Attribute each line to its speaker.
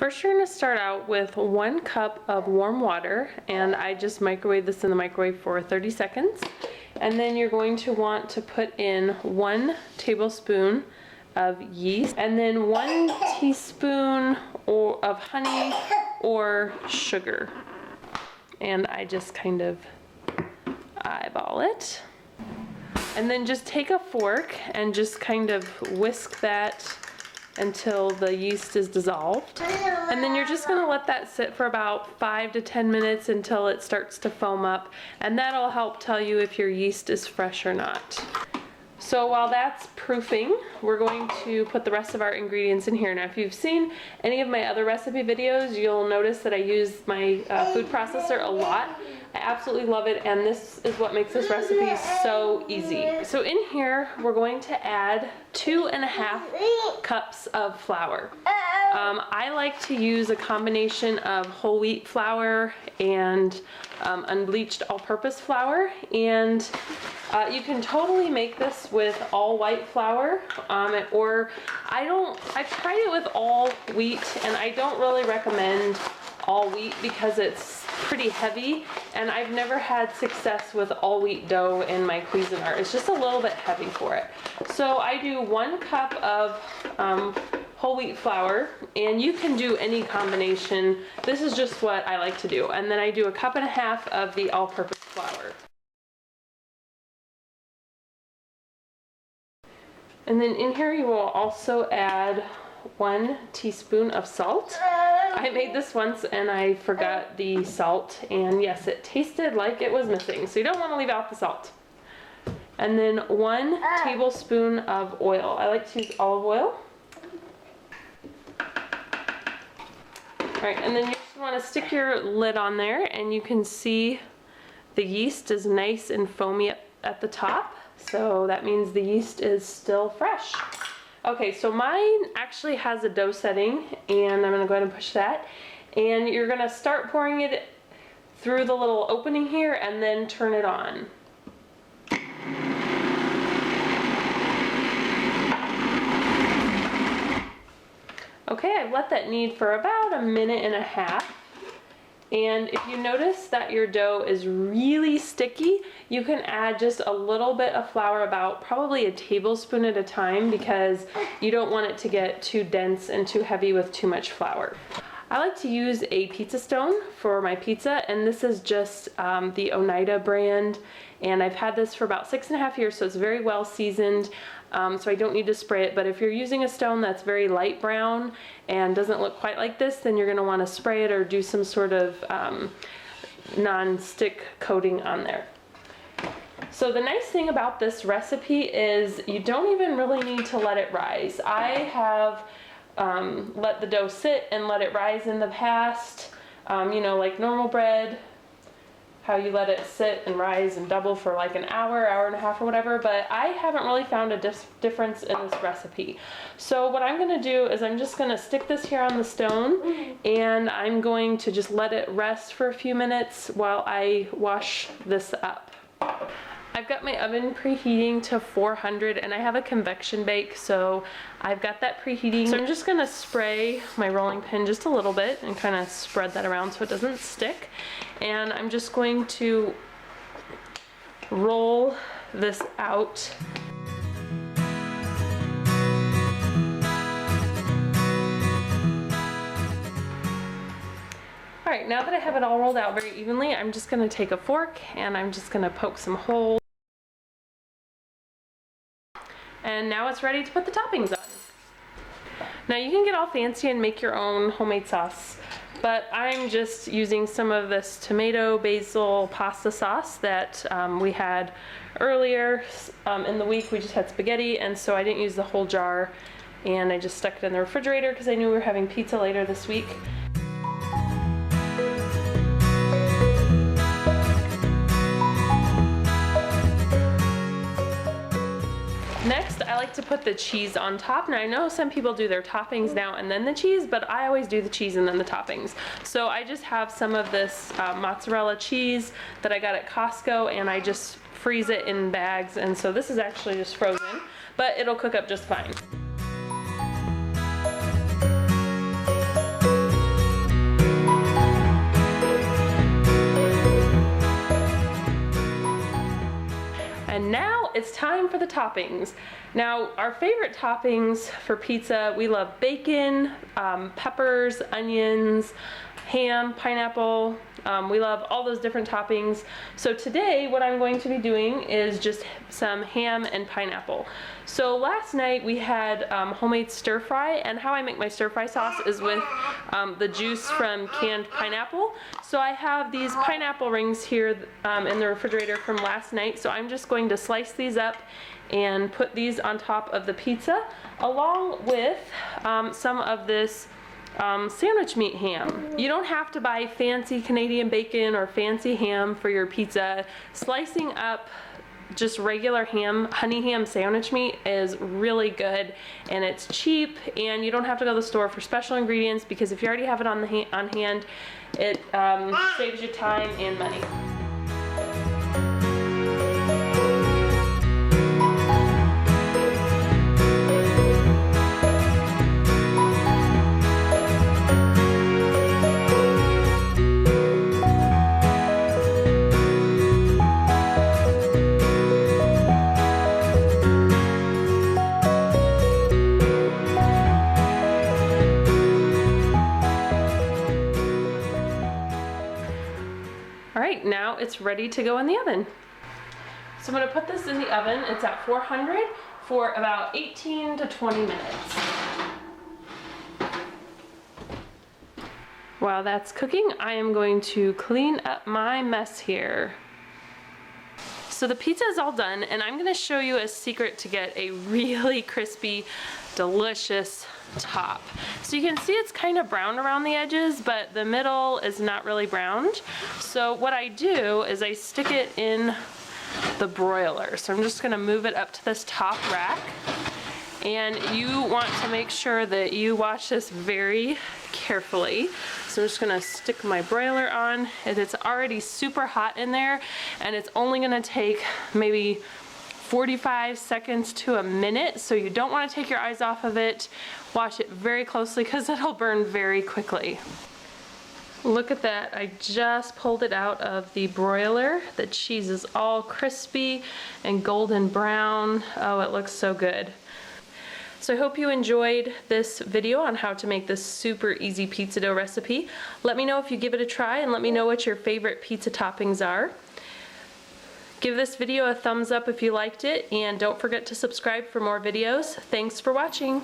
Speaker 1: First, you're going to start out with 1 cup of warm water, and I just microwave this in the microwave for 30 seconds. And then you're going to want to put in 1 tablespoon of yeast, and then 1 teaspoon of honey or sugar. And I just kind of eyeball it. And then just take a fork and just kind of whisk that until the yeast is dissolved. And then you're just gonna let that sit for about 5 to 10 minutes until it starts to foam up, and that'll help tell you if your yeast is fresh or not. So while that's proofing, we're going to put the rest of our ingredients in here. Now, if you've seen any of my other recipe videos, you'll notice that I use my food processor a lot. I absolutely love it, and this is what makes this recipe so easy. So in here, we're going to add 2.5 cups of flour. I like to use a combination of whole wheat flour and unbleached all-purpose flour, and you can totally make this with all white flour, or I've tried it with all wheat, and I don't really recommend all wheat because it's pretty heavy, and I've never had success with all wheat dough in my Cuisinart. It's just a little bit heavy for it. So I do 1 cup of whole wheat flour, and you can do any combination. This is just what I like to do. And then I do 1.5 cups of the all-purpose flour. And then in here you will also add 1 teaspoon of salt. I made this once and I forgot the salt, and yes, it tasted like it was missing, so you don't want to leave out the salt. And then 1 tablespoon of oil. I like to use olive oil. Alright, and then you just want to stick your lid on there, and you can see the yeast is nice and foamy at the top, so that means the yeast is still fresh. Okay, so mine actually has a dough setting, and I'm going to go ahead and push that. And you're going to start pouring it through the little opening here and then turn it on. Okay, I've let that knead for about 1.5 minutes. And if you notice that your dough is really sticky, you can add just a little bit of flour, about probably a tablespoon at a time, because you don't want it to get too dense and too heavy with too much flour. I like to use a pizza stone for my pizza, and this is just the Oneida brand, and I've had this for about 6.5 years, so it's very well seasoned. So I don't need to spray it, but if you're using a stone that's very light brown and doesn't look quite like this, then you're going to want to spray it or do some sort of non-stick coating on there. So the nice thing about this recipe is you don't even really need to let it rise. I have let the dough sit and let it rise in the past, you know, like normal bread, how you let it sit and rise and double for like an hour, 1.5 hours or whatever, but I haven't really found a difference in this recipe. So what I'm going to do is I'm just going to stick this here on the stone, and I'm going to just let it rest for a few minutes while I wash this up. I've got my oven preheating to 400, and I have a convection bake, so I've got that preheating. So I'm just going to spray my rolling pin just a little bit and kind of spread that around so it doesn't stick. And I'm just going to roll this out. Alright, now that I have it all rolled out very evenly, I'm just going to take a fork and I'm just going to poke some holes. And now it's ready to put the toppings on. Now you can get all fancy and make your own homemade sauce, but I'm just using some of this tomato basil pasta sauce that we had earlier in the week. We just had spaghetti, and so I didn't use the whole jar, and I just stuck it in the refrigerator because I knew we were having pizza later this week. Next, I like to put the cheese on top. Now I know some people do their toppings now and then the cheese, but I always do the cheese and then the toppings. So I just have some of this mozzarella cheese that I got at Costco, and I just freeze it in bags, and so this is actually just frozen, but it'll cook up just fine. it's time for the toppings. Now, our favorite toppings for pizza, we love bacon, peppers, onions, ham, pineapple. We love all those different toppings. So today what I'm going to be doing is just some ham and pineapple. So last night we had homemade stir fry, and how I make my stir fry sauce is with the juice from canned pineapple. So I have these pineapple rings here in the refrigerator from last night. So I'm just going to slice these up and put these on top of the pizza along with some of this sandwich meat ham. You don't have to buy fancy Canadian bacon or fancy ham for your pizza. Slicing up just regular ham, honey ham sandwich meat is really good, and it's cheap, and you don't have to go to the store for special ingredients, because if you already have it on hand, it saves you time and money. Alright, now it's ready to go in the oven. So I'm going to put this in the oven. It's at 400 for about 18 to 20 minutes. While that's cooking, I am going to clean up my mess here. So the pizza is all done, and I'm going to show you a secret to get a really crispy, delicious top. So you can see it's kind of brown around the edges, but the middle is not really browned. So what I do is I stick it in the broiler. So I'm just going to move it up to this top rack, and you want to make sure that you watch this very carefully. So I'm just going to stick my broiler on, and it's already super hot in there, and it's only going to take maybe 45 seconds to a minute, so you don't want to take your eyes off of it. Watch it very closely because it'll burn very quickly. Look at that, I just pulled it out of the broiler. The cheese is all crispy and golden brown. Oh, it looks so good. So I hope you enjoyed this video on how to make this super easy pizza dough recipe. Let me know if you give it a try, and let me know what your favorite pizza toppings are. Give this video a thumbs up if you liked it, and don't forget to subscribe for more videos. Thanks for watching.